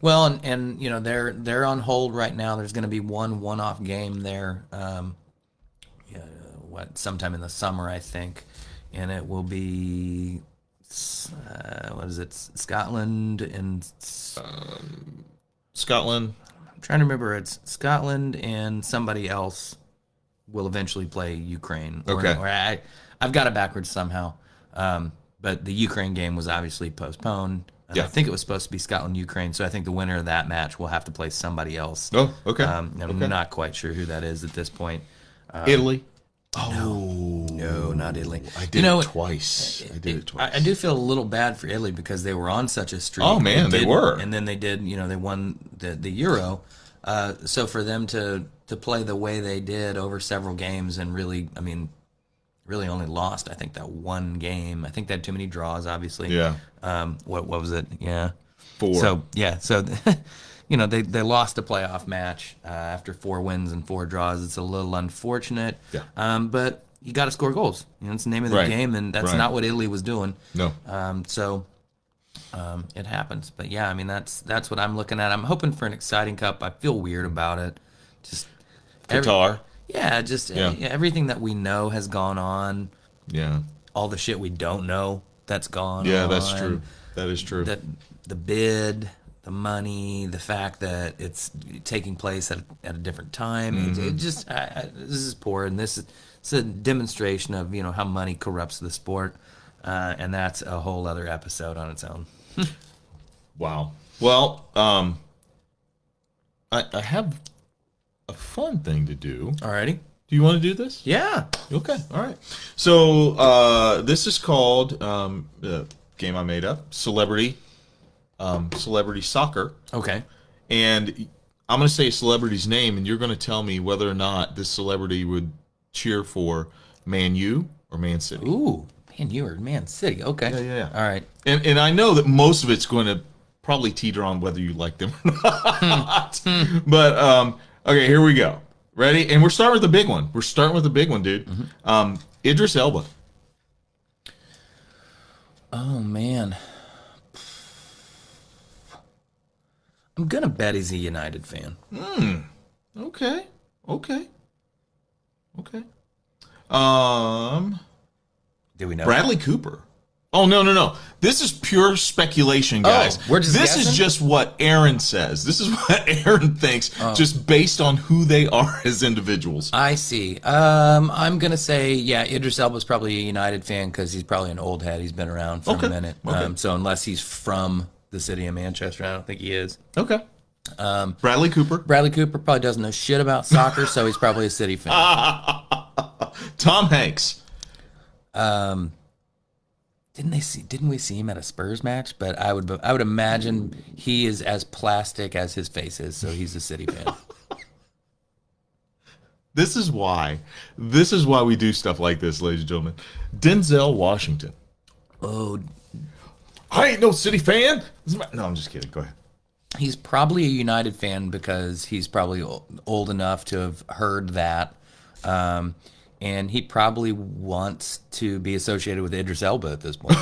Well, and you know they're on hold right now. There's going to be one-off game there, yeah, sometime in the summer, I think, and it will be what is it? Scotland and Scotland. I'm trying to remember. It's Scotland and somebody else will eventually play Ukraine. Okay. Or I've got it backwards somehow. But the Ukraine game was obviously postponed. Yeah. I think it was supposed to be Scotland, Ukraine. So I think the winner of that match will have to play somebody else. Oh, okay. I'm not quite sure who that is at this point. Italy. No, not Italy. I did it twice. I do feel a little bad for Italy because they were on such a streak. Oh, man, they were. And then they did, they won the Euro. So for them to play the way they did over several games and really, I mean, really only lost, I think, that one game. I think they had too many draws, obviously. Yeah. What was it? Yeah. 4. So, yeah. So, they lost a playoff match after 4 wins and 4 draws. It's a little unfortunate. Yeah. But you got to score goals. It's the name of the game, and that's not what Italy was doing. No. It happens. But, yeah, I mean, that's what I'm looking at. I'm hoping for an exciting cup. I feel weird about it. Just Qatar. Everything that we know has gone on. Yeah. All the shit we don't know that's gone on. Yeah, that's true. That is true. The bid, the money, the fact that it's taking place at a different time. It just this is poor, and it's a demonstration of how money corrupts the sport, and that's a whole other episode on its own. Wow. Well, I have a fun thing to do. Alrighty. Do you want to do this? Yeah. Okay. All right. So this is called the game I made up, celebrity soccer. Okay. And I'm going to say a celebrity's name, and you're going to tell me whether or not this celebrity would cheer for Man U or Man City. Ooh, Man U or Man City. Okay. Yeah. All right. And I know that most of it's going to probably teeter on whether you like them or not. But okay, here we go. Ready? And we're starting with the big one. We're starting with the big one, dude. Idris Elba. Oh, man. I'm going to bet he's a United fan. Okay. Do we know? Bradley Cooper. Oh, no. This is pure speculation, guys. We're just This guessing? is just what Aaron says. This is what Aaron thinks, just based on who they are as individuals. I see. I'm going to say, Idris Elba's probably a United fan because he's probably an old head. He's been around for a minute. Okay. So unless he's from the city of Manchester, I don't think he is. Okay. Bradley Cooper. Bradley Cooper probably doesn't know shit about soccer, so he's probably a City fan. Tom Hanks. Didn't we see him at a Spurs match? But I would imagine he is as plastic as his face is, so he's a City fan. This is why we do stuff like this, ladies and gentlemen. Denzel Washington. Oh, I ain't no City fan. No, I'm just kidding. Go ahead. he's probably a United fan because he's probably old enough to have heard that. And he probably wants to be associated with Idris Elba at this point.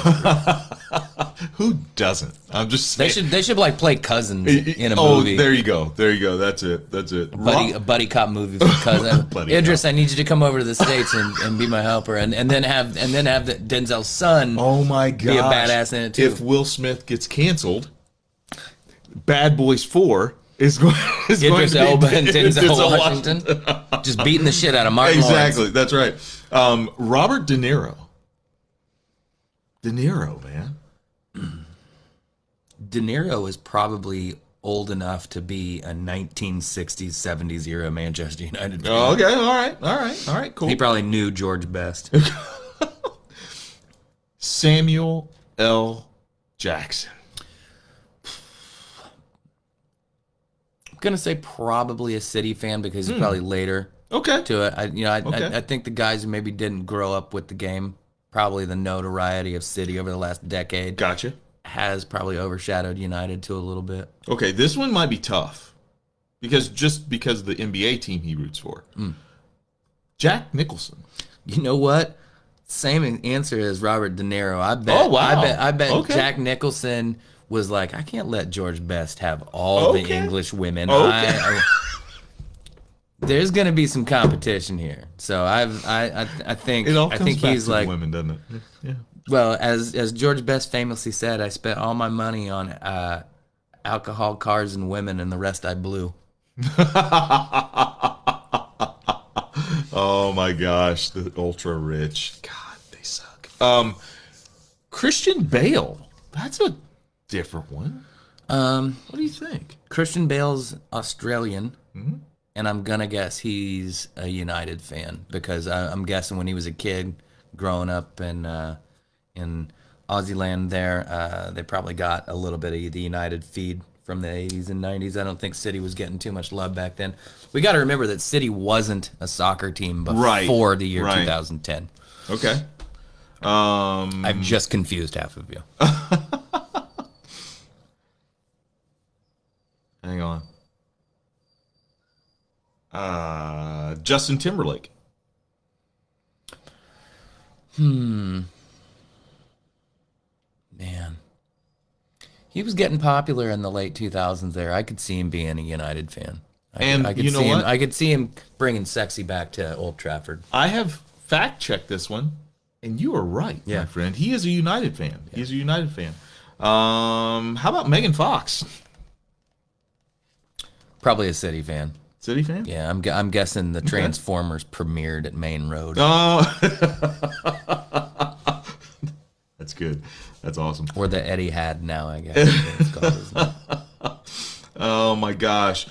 Who doesn't? I'm just saying. They should like play cousins in a movie. Oh, there you go. That's it. A buddy cop movie with cousin. Idris, I need you to come over to the States and be my helper, and then have Denzel's son. Oh my god, be a badass in it too. If Will Smith gets canceled, Bad Boys 4 is going. Idris Elba and Denzel Washington just beating the shit out of Martin Exactly, Lawrence. That's right. Robert De Niro. De Niro, man. De Niro is probably old enough to be a 1960s, 70s era Manchester United fan. Oh, okay, all right, cool. He probably knew George best. Samuel L. Jackson. I'm gonna say probably a City fan because he's probably later Okay. to it. Okay. I think the guys who maybe didn't grow up with the game, probably the notoriety of City over the last decade, Gotcha. has probably overshadowed United to a little bit. Okay, this one might be tough because of the NBA team he roots for. Jack Nicholson. You know what? Same answer as Robert De Niro. I bet. Oh, wow. I bet Okay. Jack Nicholson was like, I can't let George Best have all the Okay. English women. Okay. There's gonna be some competition here. So I think It all comes back he's to like, the women, doesn't it? Yeah. well, as George Best famously said, I spent all my money on alcohol, cars, and women, and the rest I blew. Oh my gosh, the ultra rich. God, they suck. Christian Bale. That's a different one. What do you think? Christian Bale's Australian, and I'm gonna guess he's a United fan because I'm guessing when he was a kid, growing up in Aussie land, they probably got a little bit of the United feed from the 80s and 90s. I don't think City was getting too much love back then. We got to remember that City wasn't a soccer team before the year 2010. Okay. I've just confused half of you. Hang on. Justin Timberlake. Man. He was getting popular in the late 2000s there. I could see him being a United fan. And I could you know see what? him, I could see him bringing sexy back to Old Trafford. I have fact-checked this one, and you are right, Yeah. my friend. He is a United fan. He's a United fan. How about Megan Fox? Probably a City fan. City fan? Yeah, I'm guessing the Transformers premiered at Main Road. Oh, that's good. That's awesome. Or the Eddie had now, I guess. is what it's called, isn't it? Oh my gosh,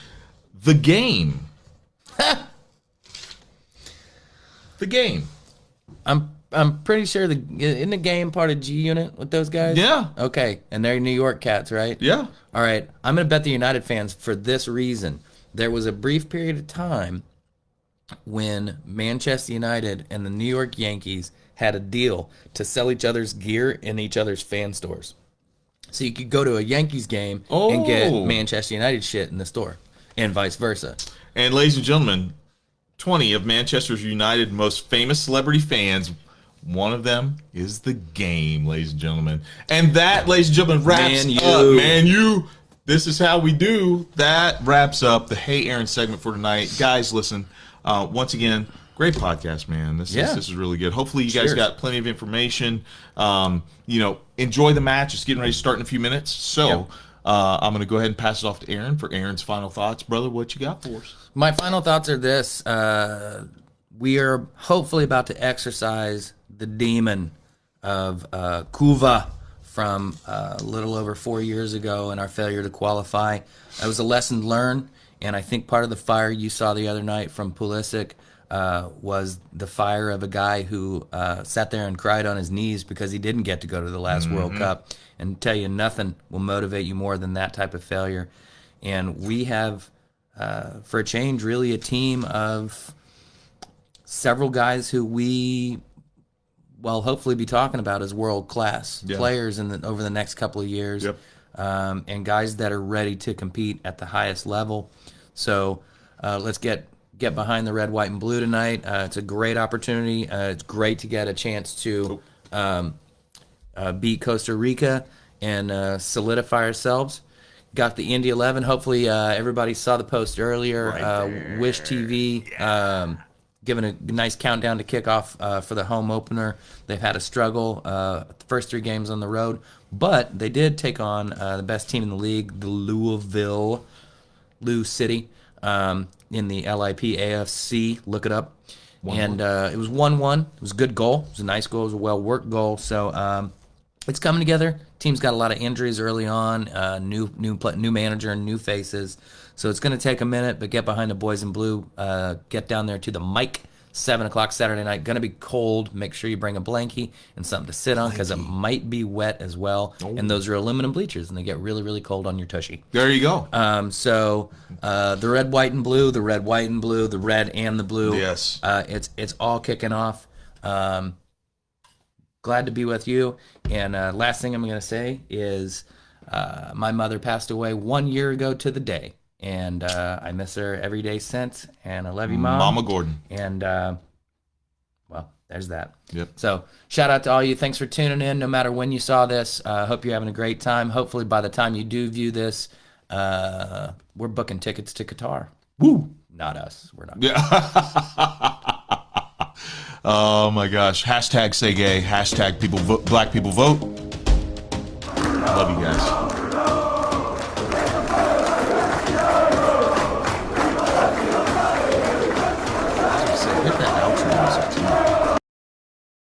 The Game. The Game. I'm pretty sure in the game part of G Unit with those guys. Yeah. Okay, and they're New York cats, right? Yeah. All right, I'm gonna bet the United fans for this reason. There was a brief period of time when Manchester United and the New York Yankees had a deal to sell each other's gear in each other's fan stores. So you could go to a Yankees game and get Oh. Manchester United shit in the store, and vice versa. And ladies and gentlemen, 20 of Manchester United most famous celebrity fans. One of them is The Game, ladies and gentlemen. And that, ladies and gentlemen, wraps Man up. U. Man, you. This is how we do. That wraps up the Hey Aaron segment for tonight. Guys, listen. Once again, great podcast, man. This is really good. Hopefully you guys Cheers. got plenty of information. Enjoy the match. It's getting ready to start in a few minutes. So I'm going to go ahead and pass it off to Aaron for Aaron's final thoughts. Brother, what you got for us? My final thoughts are this. We are hopefully about to exercise the demon of Kuva from a little over 4 years ago and our failure to qualify. That was a lesson learned, and I think part of the fire you saw the other night from Pulisic was the fire of a guy who sat there and cried on his knees because he didn't get to go to the last World Cup. And tell you, nothing will motivate you more than that type of failure. And we have, for a change, really a team of several guys who we hopefully be talking about as world-class players over the next couple of years. Yep. And guys that are ready to compete at the highest level. So let's get behind the red, white, and blue tonight. It's a great opportunity. It's great to get a chance to beat Costa Rica and solidify ourselves. Got the Indy 11. Hopefully everybody saw the post earlier. Wish TV giving a nice countdown to kickoff for the home opener. They've had a struggle the first 3 games on the road, but they did take on the best team in the league, the Lou City, in the LIP AFC. Look it up. And it was 1-1. It was a good goal. It was a nice goal. It was a well-worked goal. So it's coming together. Team's got a lot of injuries early on, new manager and new faces. So it's going to take a minute, but get behind the boys in blue. Get down there to the mic, 7 o'clock Saturday night. Going to be cold. Make sure you bring a blankie and something to sit on because it might be wet as well. Oh. And those are aluminum bleachers, and they get really, really cold on your tushy. There you go. So the red, white, and blue, the red, white, and blue, the red and the blue. Yes. It's all kicking off. glad to be with you. And last thing I'm going to say is my mother passed away 1 year ago to the day. And I miss her every day since. And I love you, Mom. Mama Gordon. And, well, there's that. Yep. So shout out to all you. Thanks for tuning in. No matter when you saw this, hope you're having a great time. Hopefully by the time you do view this, we're booking tickets to Qatar. Woo! Not us. We're not. Yeah. Oh my gosh. Hashtag say gay. Hashtag people vote, black people vote. Love you guys.